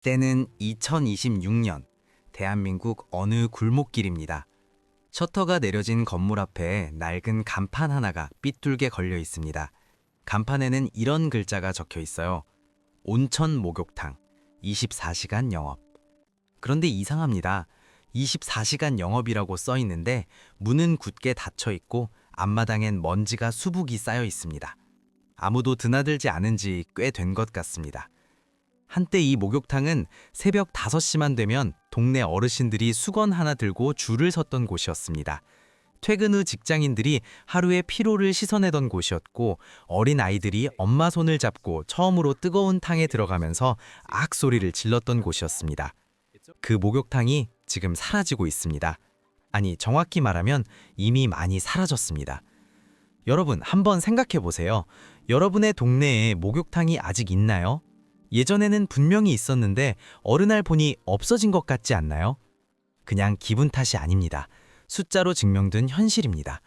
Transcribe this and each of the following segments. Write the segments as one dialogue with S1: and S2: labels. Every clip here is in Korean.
S1: 때는 2026년 대한민국 어느 골목길입니다. 셔터가 내려진 건물 앞에 낡은 간판 하나가 삐뚤게 걸려 있습니다. 간판에는 이런 글자가 적혀 있어요. 온천 목욕탕, 24시간 영업. 그런데 이상합니다. 24시간 영업이라고 써 있는데 문은 굳게 닫혀 있고 앞마당엔 먼지가 수북이 쌓여 있습니다. 아무도 드나들지 않은 지 꽤 된 것 같습니다. 한때 이 목욕탕은 새벽 5시만 되면 동네 어르신들이 수건 하나 들고 줄을 섰던 곳이었습니다. 퇴근 후 직장인들이 하루의 피로를 씻어내던 곳이었고 어린 아이들이 엄마 손을 잡고 처음으로 뜨거운 탕에 들어가면서 악 소리를 질렀던 곳이었습니다. 그 목욕탕이 지금 사라지고 있습니다. 아니, 정확히 말하면 이미 많이 사라졌습니다. 여러분, 한번 생각해 보세요. 여러분의 동네에 목욕탕이 아직 있나요? 예전에는 분명히 있었는데 어느 날 보니 없어진 것 같지 않나요? 그냥 기분 탓이 아닙니다. 숫자로 증명된 현실입니다.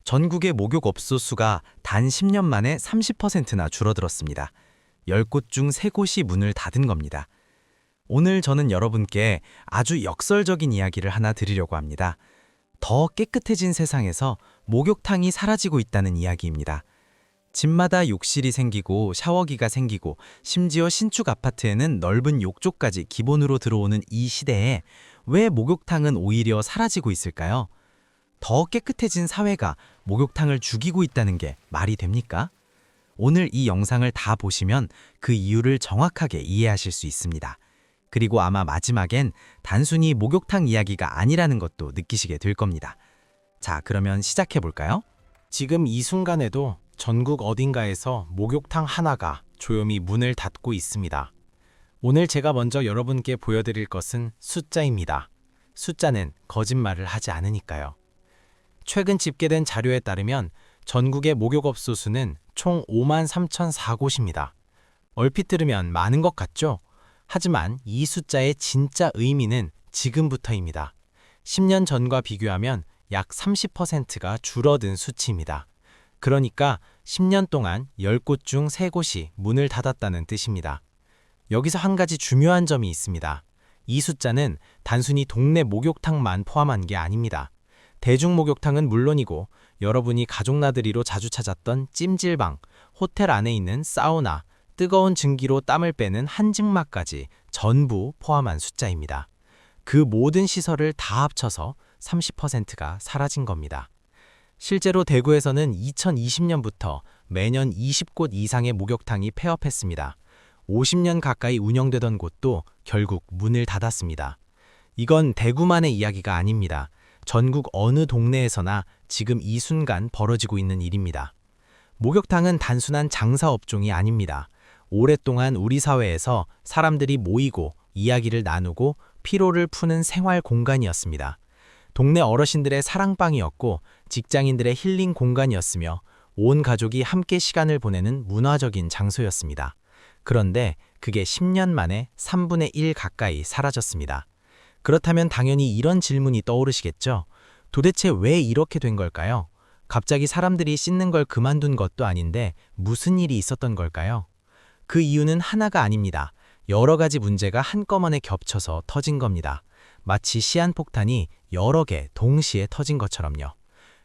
S1: 전국의 목욕업소 수가 단 10년 만에 30%나 줄어들었습니다. 10곳 중 3곳이 문을 닫은 겁니다. 오늘 저는 여러분께 아주 역설적인 이야기를 하나 드리려고 합니다. 더 깨끗해진 세상에서 목욕탕이 사라지고 있다는 이야기입니다. 집마다 욕실이 생기고 샤워기가 생기고 심지어 신축 아파트에는 넓은 욕조까지 기본으로 들어오는 이 시대에 왜 목욕탕은 오히려 사라지고 있을까요? 더 깨끗해진 사회가 목욕탕을 죽이고 있다는 게 말이 됩니까? 오늘 이 영상을 다 보시면 그 이유를 정확하게 이해하실 수 있습니다. 그리고 아마 마지막엔 단순히 목욕탕 이야기가 아니라는 것도 느끼시게 될 겁니다. 자, 그러면 시작해 볼까요?
S2: 지금 이 순간에도 전국 어딘가에서 목욕탕 하나가 조용히 문을 닫고 있습니다. 오늘 제가 먼저 여러분께 보여드릴 것은 숫자입니다. 숫자는 거짓말을 하지 않으니까요. 최근 집계된 자료에 따르면 전국의 목욕업소 수는 총 53,004곳입니다. 얼핏 들으면 많은 것 같죠? 하지만 이 숫자의 진짜 의미는 지금부터입니다. 10년 전과 비교하면 약 30%가 줄어든 수치입니다. 그러니까 10년 동안 10곳 중 3곳이 문을 닫았다는 뜻입니다. 여기서 한 가지 중요한 점이 있습니다. 이 숫자는 단순히 동네 목욕탕만 포함한 게 아닙니다. 대중목욕탕은 물론이고 여러분이 가족 나들이로 자주 찾았던 찜질방, 호텔 안에 있는 사우나, 뜨거운 증기로 땀을 빼는 한증막까지 전부 포함한 숫자입니다. 그 모든 시설을 다 합쳐서 30%가 사라진 겁니다. 실제로 대구에서는 2020년부터 매년 20곳 이상의 목욕탕이 폐업했습니다. 50년 가까이 운영되던 곳도 결국 문을 닫았습니다. 이건 대구만의 이야기가 아닙니다. 전국 어느 동네에서나 지금 이 순간 벌어지고 있는 일입니다. 목욕탕은 단순한 장사업종이 아닙니다. 오랫동안 우리 사회에서 사람들이 모이고 이야기를 나누고 피로를 푸는 생활 공간이었습니다. 동네 어르신들의 사랑방이었고 직장인들의 힐링 공간이었으며 온 가족이 함께 시간을 보내는 문화적인 장소였습니다. 그런데 그게 10년 만에 3분의 1 가까이 사라졌습니다. 그렇다면 당연히 이런 질문이 떠오르시겠죠? 도대체 왜 이렇게 된 걸까요? 갑자기 사람들이 씻는 걸 그만둔 것도 아닌데 무슨 일이 있었던 걸까요? 그 이유는 하나가 아닙니다. 여러 가지 문제가 한꺼번에 겹쳐서 터진 겁니다. 마치 시한폭탄이 여러 개 동시에 터진 것처럼요.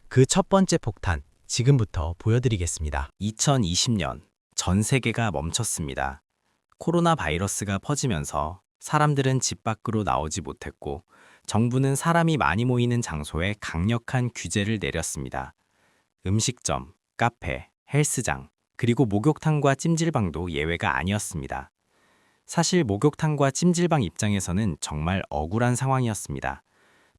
S2: 그 첫 번째 폭탄, 지금부터 보여드리겠습니다.
S1: 2020년 전 세계가 멈췄습니다. 코로나 바이러스가 퍼지면서 사람들은 집 밖으로 나오지 못했고 정부는 사람이 많이 모이는 장소에 강력한 규제를 내렸습니다. 음식점, 카페, 헬스장, 그리고 목욕탕과 찜질방도 예외가 아니었습니다. 사실 목욕탕과 찜질방 입장에서는 정말 억울한 상황이었습니다.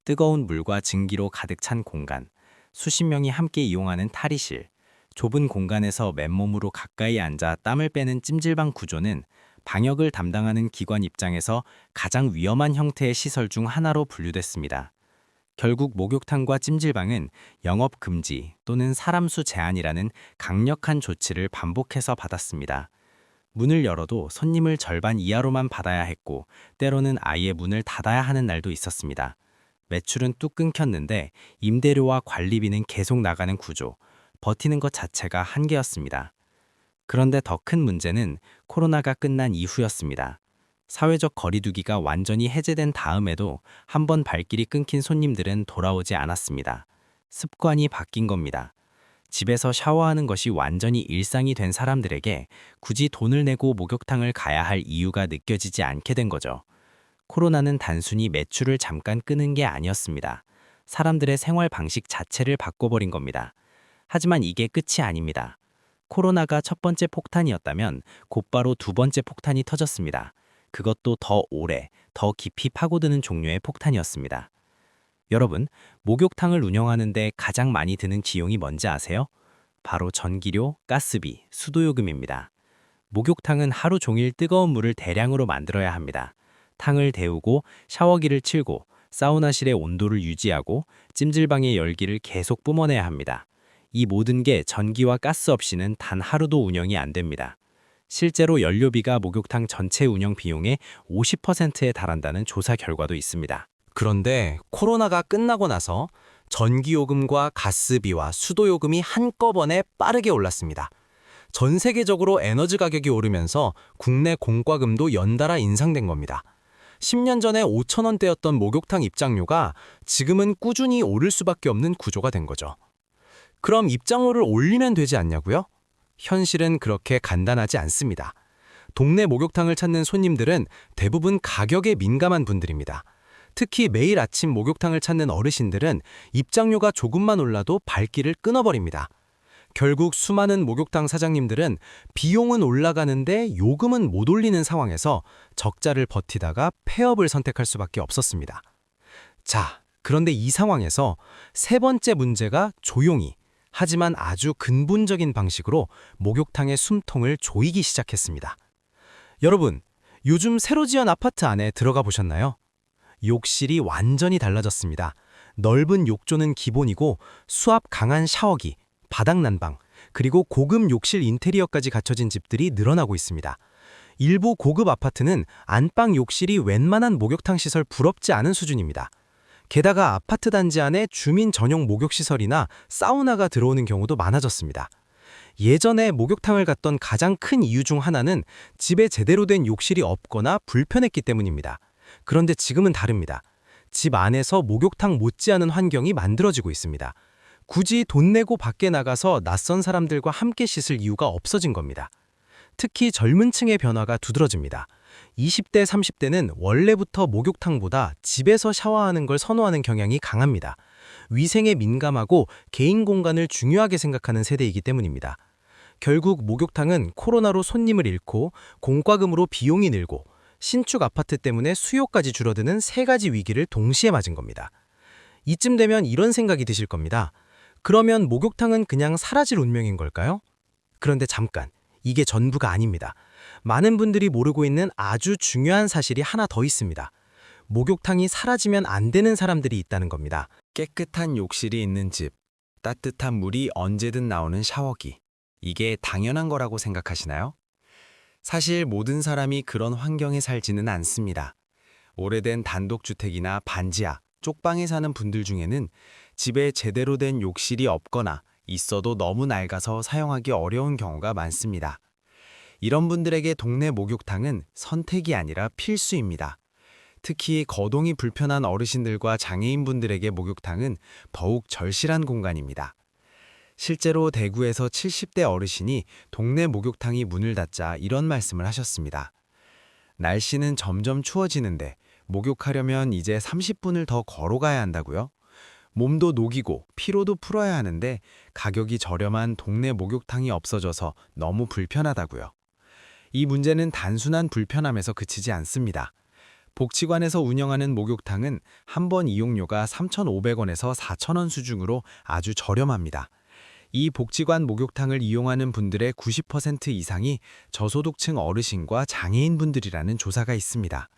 S1: 뜨거운 물과 증기로 가득 찬 공간, 수십 명이 함께 이용하는 탈의실, 좁은 공간에서 맨몸으로 가까이 앉아 땀을 빼는 찜질방 구조는 방역을 담당하는 기관 입장에서 가장 위험한 형태의 시설 중 하나로 분류됐습니다. 결국 목욕탕과 찜질방은 영업 금지 또는 사람 수 제한이라는 강력한 조치를 반복해서 받았습니다. 문을 열어도 손님을 절반 이하로만 받아야 했고 때로는 아예 문을 닫아야 하는 날도 있었습니다. 매출은 뚝 끊겼는데 임대료와 관리비는 계속 나가는 구조, 버티는 것 자체가 한계였습니다. 그런데 더 큰 문제는 코로나가 끝난 이후였습니다. 사회적 거리두기가 완전히 해제된 다음에도 한 번 발길이 끊긴 손님들은 돌아오지 않았습니다. 습관이 바뀐 겁니다. 집에서 샤워하는 것이 완전히 일상이 된 사람들에게 굳이 돈을 내고 목욕탕을 가야 할 이유가 느껴지지 않게 된 거죠. 코로나는 단순히 매출을 잠깐 끄는 게 아니었습니다. 사람들의 생활 방식 자체를 바꿔버린 겁니다. 하지만 이게 끝이 아닙니다. 코로나가 첫 번째 폭탄이었다면 곧바로 두 번째 폭탄이 터졌습니다. 그것도 더 오래, 더 깊이 파고드는 종류의 폭탄이었습니다. 여러분, 목욕탕을 운영하는데 가장 많이 드는 비용이 뭔지 아세요? 바로 전기료, 가스비, 수도요금입니다. 목욕탕은 하루 종일 뜨거운 물을 대량으로 만들어야 합니다. 탕을 데우고 샤워기를 틀고 사우나실의 온도를 유지하고 찜질방의 열기를 계속 뿜어내야 합니다. 이 모든 게 전기와 가스 없이는 단 하루도 운영이 안 됩니다. 실제로 연료비가 목욕탕 전체 운영 비용의 50%에 달한다는 조사 결과도 있습니다.
S2: 그런데 코로나가 끝나고 나서 전기요금과 가스비와 수도요금이 한꺼번에 빠르게 올랐습니다. 전 세계적으로 에너지 가격이 오르면서 국내 공과금도 연달아 인상된 겁니다. 10년 전에 5,000원대였던 목욕탕 입장료가 지금은 꾸준히 오를 수밖에 없는 구조가 된 거죠. 그럼 입장료를 올리면 되지 않냐고요? 현실은 그렇게 간단하지 않습니다. 동네 목욕탕을 찾는 손님들은 대부분 가격에 민감한 분들입니다. 특히 매일 아침 목욕탕을 찾는 어르신들은 입장료가 조금만 올라도 발길을 끊어버립니다. 결국 수많은 목욕탕 사장님들은 비용은 올라가는데 요금은 못 올리는 상황에서 적자를 버티다가 폐업을 선택할 수밖에 없었습니다. 자, 그런데 이 상황에서 세 번째 문제가 조용히, 하지만 아주 근본적인 방식으로 목욕탕의 숨통을 조이기 시작했습니다. 여러분, 요즘 새로 지은 아파트 안에 들어가 보셨나요? 욕실이 완전히 달라졌습니다. 넓은 욕조는 기본이고 수압 강한 샤워기, 바닥 난방, 그리고 고급 욕실 인테리어까지 갖춰진 집들이 늘어나고 있습니다. 일부 고급 아파트는 안방 욕실이 웬만한 목욕탕 시설 부럽지 않은 수준입니다. 게다가 아파트 단지 안에 주민 전용 목욕시설이나 사우나가 들어오는 경우도 많아졌습니다. 예전에 목욕탕을 갔던 가장 큰 이유 중 하나는 집에 제대로 된 욕실이 없거나 불편했기 때문입니다. 그런데 지금은 다릅니다. 집 안에서 목욕탕 못지않은 환경이 만들어지고 있습니다. 굳이 돈 내고 밖에 나가서 낯선 사람들과 함께 씻을 이유가 없어진 겁니다. 특히 젊은 층의 변화가 두드러집니다. 20대, 30대는 원래부터 목욕탕보다 집에서 샤워하는 걸 선호하는 경향이 강합니다. 위생에 민감하고 개인 공간을 중요하게 생각하는 세대이기 때문입니다. 결국 목욕탕은 코로나로 손님을 잃고 공과금으로 비용이 늘고 신축 아파트 때문에 수요까지 줄어드는 세 가지 위기를 동시에 맞은 겁니다. 이쯤 되면 이런 생각이 드실 겁니다. 그러면 목욕탕은 그냥 사라질 운명인 걸까요? 그런데 잠깐, 이게 전부가 아닙니다. 많은 분들이 모르고 있는 아주 중요한 사실이 하나 더 있습니다. 목욕탕이 사라지면 안 되는 사람들이 있다는 겁니다.
S1: 깨끗한 욕실이 있는 집, 따뜻한 물이 언제든 나오는 샤워기. 이게 당연한 거라고 생각하시나요? 사실 모든 사람이 그런 환경에 살지는 않습니다. 오래된 단독주택이나 반지하, 쪽방에 사는 분들 중에는 집에 제대로 된 욕실이 없거나 있어도 너무 낡아서 사용하기 어려운 경우가 많습니다. 이런 분들에게 동네 목욕탕은 선택이 아니라 필수입니다. 특히 거동이 불편한 어르신들과 장애인분들에게 목욕탕은 더욱 절실한 공간입니다. 실제로 대구에서 70대 어르신이 동네 목욕탕이 문을 닫자 이런 말씀을 하셨습니다. 날씨는 점점 추워지는데 목욕하려면 이제 30분을 더 걸어가야 한다고요? 몸도 녹이고 피로도 풀어야 하는데 가격이 저렴한 동네 목욕탕이 없어져서 너무 불편하다고요. 이 문제는 단순한 불편함에서 그치지 않습니다. 복지관에서 운영하는 목욕탕은 한 번 이용료가 3,500원에서 4,000원 수준으로 아주 저렴합니다. 이 복지관 목욕탕을 이용하는 분들의 90% 이상이 저소득층 어르신과 장애인분들이라는 조사가 있습니다.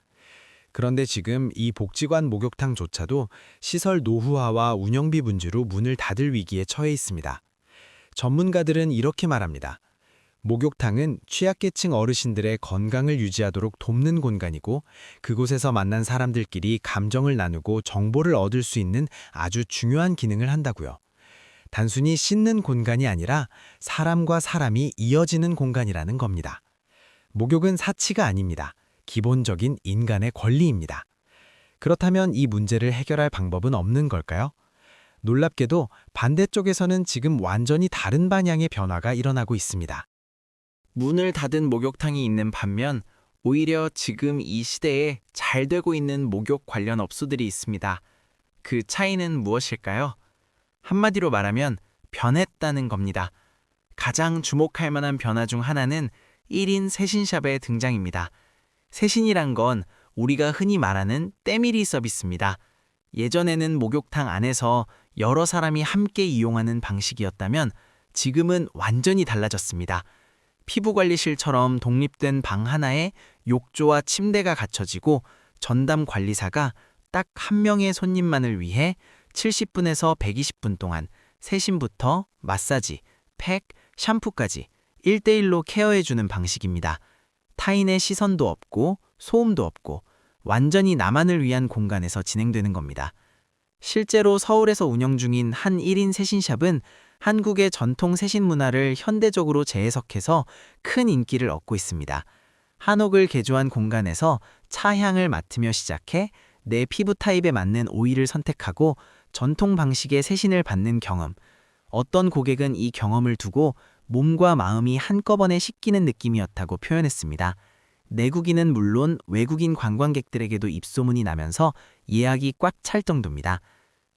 S1: 그런데 지금 이 복지관 목욕탕조차도 시설 노후화와 운영비 문제로 문을 닫을 위기에 처해 있습니다. 전문가들은 이렇게 말합니다. 목욕탕은 취약계층 어르신들의 건강을 유지하도록 돕는 공간이고 그곳에서 만난 사람들끼리 감정을 나누고 정보를 얻을 수 있는 아주 중요한 기능을 한다고요. 단순히 씻는 공간이 아니라 사람과 사람이 이어지는 공간이라는 겁니다. 목욕은 사치가 아닙니다.
S2: 기본적인 인간의 권리입니다. 그렇다면 이 문제를 해결할 방법은 없는 걸까요? 놀랍게도 반대쪽에서는 지금 완전히 다른 방향의 변화가 일어나고 있습니다.
S3: 문을 닫은 목욕탕이 있는 반면 오히려 지금 이 시대에 잘 되고 있는 목욕 관련 업소들이 있습니다. 그 차이는 무엇일까요? 한마디로 말하면 변했다는 겁니다. 가장 주목할 만한 변화 중 하나는 1인 세신샵의 등장입니다. 세신이란 건 우리가 흔히 말하는 때밀이 서비스입니다. 예전에는 목욕탕 안에서 여러 사람이 함께 이용하는 방식이었다면 지금은 완전히 달라졌습니다. 피부관리실처럼 독립된 방 하나에 욕조와 침대가 갖춰지고 전담 관리사가 딱 한 명의 손님만을 위해 70분에서 120분 동안 세신부터 마사지, 팩, 샴푸까지 1대1로 케어해주는 방식입니다. 타인의 시선도 없고 소음도 없고 완전히 나만을 위한 공간에서 진행되는 겁니다. 실제로 서울에서 운영 중인 한 1인 세신샵은 한국의 전통 세신 문화를 현대적으로 재해석해서 큰 인기를 얻고 있습니다. 한옥을 개조한 공간에서 차 향을 맡으며 시작해 내 피부 타입에 맞는 오일을 선택하고 전통 방식의 세신을 받는 경험. 어떤 고객은 이 경험을 두고 몸과 마음이 한꺼번에 씻기는 느낌이었다고 표현했습니다. 내국인은 물론 외국인 관광객들에게도 입소문이 나면서 예약이 꽉 찰 정도입니다.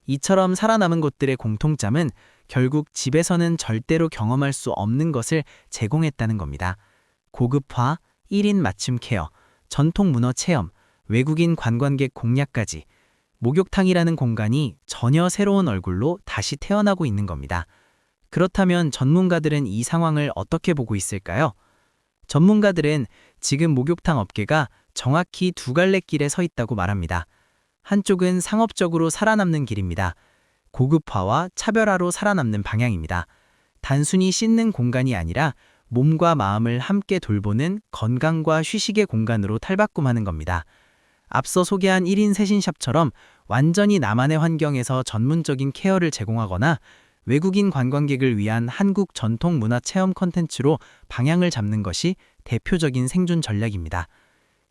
S3: 이처럼 살아남은 곳들의 공통점은 결국 집에서는 절대로 경험할 수 없는 것을 제공했다는 겁니다. 고급화, 1인 맞춤 케어, 전통 문화 체험, 외국인 관광객 공략까지 목욕탕이라는 공간이 전혀 새로운 얼굴로 다시 태어나고 있는 겁니다. 그렇다면 전문가들은 이 상황을 어떻게 보고 있을까요? 전문가들은 지금 목욕탕 업계가 정확히 두 갈래 길에 서 있다고 말합니다. 한쪽은 상업적으로 살아남는 길입니다. 고급화와 차별화로 살아남는 방향입니다. 단순히 씻는 공간이 아니라 몸과 마음을 함께 돌보는 건강과 휴식의 공간으로 탈바꿈하는 겁니다. 앞서 소개한 1인 세신샵처럼 완전히 나만의 환경에서 전문적인 케어를 제공하거나 외국인 관광객을 위한 한국 전통 문화 체험 콘텐츠로 방향을 잡는 것이 대표적인 생존 전략입니다.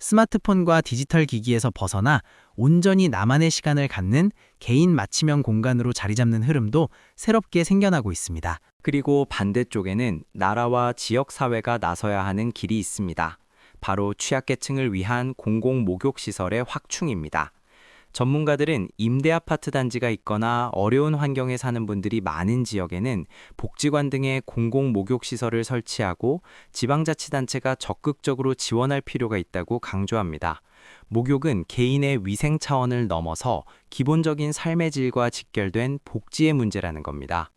S3: 스마트폰과 디지털 기기에서 벗어나 온전히 나만의 시간을 갖는 개인 맞춤형 공간으로 자리 잡는 흐름도 새롭게 생겨나고 있습니다. 그리고 반대쪽에는 나라와 지역사회가 나서야 하는 길이 있습니다. 바로 취약계층을 위한 공공 목욕시설의 확충입니다. 전문가들은 임대 아파트 단지가 있거나 어려운 환경에 사는 분들이 많은 지역에는 복지관 등의 공공 목욕시설을 설치하고 지방자치단체가 적극적으로 지원할 필요가 있다고 강조합니다. 목욕은 개인의 위생 차원을 넘어서 기본적인 삶의 질과 직결된 복지의 문제라는 겁니다.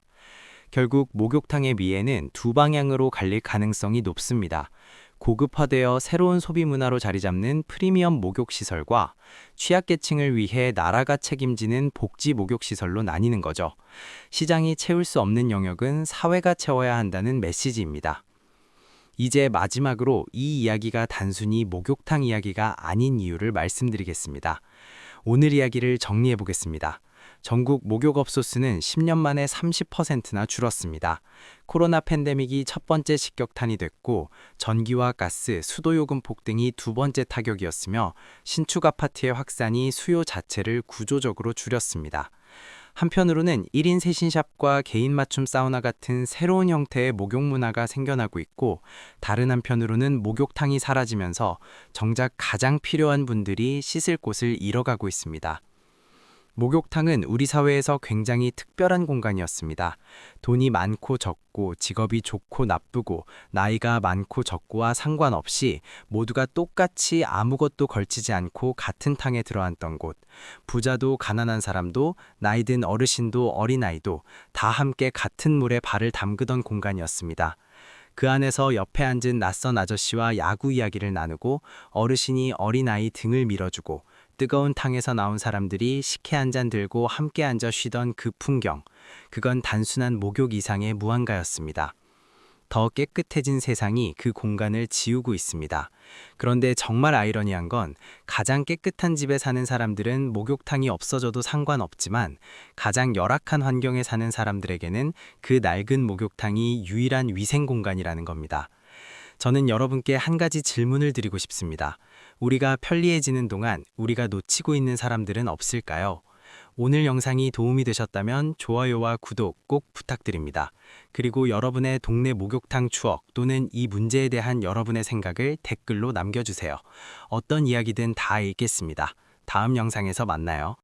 S3: 결국 목욕탕의 미래는 두 방향으로 갈릴 가능성이 높습니다. 고급화되어 새로운 소비 문화로 자리 잡는 프리미엄 목욕시설과 취약계층을 위해 나라가 책임지는 복지 목욕시설로 나뉘는 거죠. 시장이 채울 수 없는 영역은 사회가 채워야 한다는 메시지입니다. 이제 마지막으로 이 이야기가 단순히 목욕탕 이야기가 아닌 이유를 말씀드리겠습니다. 오늘 이야기를 정리해 보겠습니다. 전국 목욕업소 수는 10년 만에 30%나 줄었습니다. 코로나 팬데믹이 첫 번째 직격탄이 됐고 전기와 가스, 수도요금 폭등이 두 번째 타격이었으며 신축 아파트의 확산이 수요 자체를 구조적으로 줄였습니다. 한편으로는 1인 세신샵과 개인 맞춤 사우나 같은 새로운 형태의 목욕 문화가 생겨나고 있고 다른 한편으로는 목욕탕이 사라지면서 정작 가장 필요한 분들이 씻을 곳을 잃어가고 있습니다. 목욕탕은 우리 사회에서 굉장히 특별한 공간이었습니다. 돈이 많고 적고, 직업이 좋고 나쁘고, 나이가 많고 적고와 상관없이 모두가 똑같이 아무것도 걸치지 않고 같은 탕에 들어앉던 곳. 부자도 가난한 사람도, 나이든 어르신도 어린아이도 다 함께 같은 물에 발을 담그던 공간이었습니다. 그 안에서 옆에 앉은 낯선 아저씨와 야구 이야기를 나누고 어르신이 어린아이 등을 밀어주고 뜨거운 탕에서 나온 사람들이 식혜 한 잔 들고 함께 앉아 쉬던 그 풍경, 그건 단순한 목욕 이상의 무한가였습니다. 더 깨끗해진 세상이 그 공간을 지우고 있습니다. 그런데 정말 아이러니한 건 가장 깨끗한 집에 사는 사람들은 목욕탕이 없어져도 상관없지만 가장 열악한 환경에 사는 사람들에게는 그 낡은 목욕탕이 유일한 위생 공간이라는 겁니다. 저는 여러분께 한 가지 질문을 드리고 싶습니다.
S2: 우리가 편리해지는 동안 우리가 놓치고 있는 사람들은 없을까요? 오늘 영상이 도움이 되셨다면 좋아요와 구독 꼭 부탁드립니다. 그리고 여러분의 동네 목욕탕 추억 또는 이 문제에 대한 여러분의 생각을 댓글로 남겨주세요. 어떤 이야기든 다 읽겠습니다. 다음 영상에서 만나요.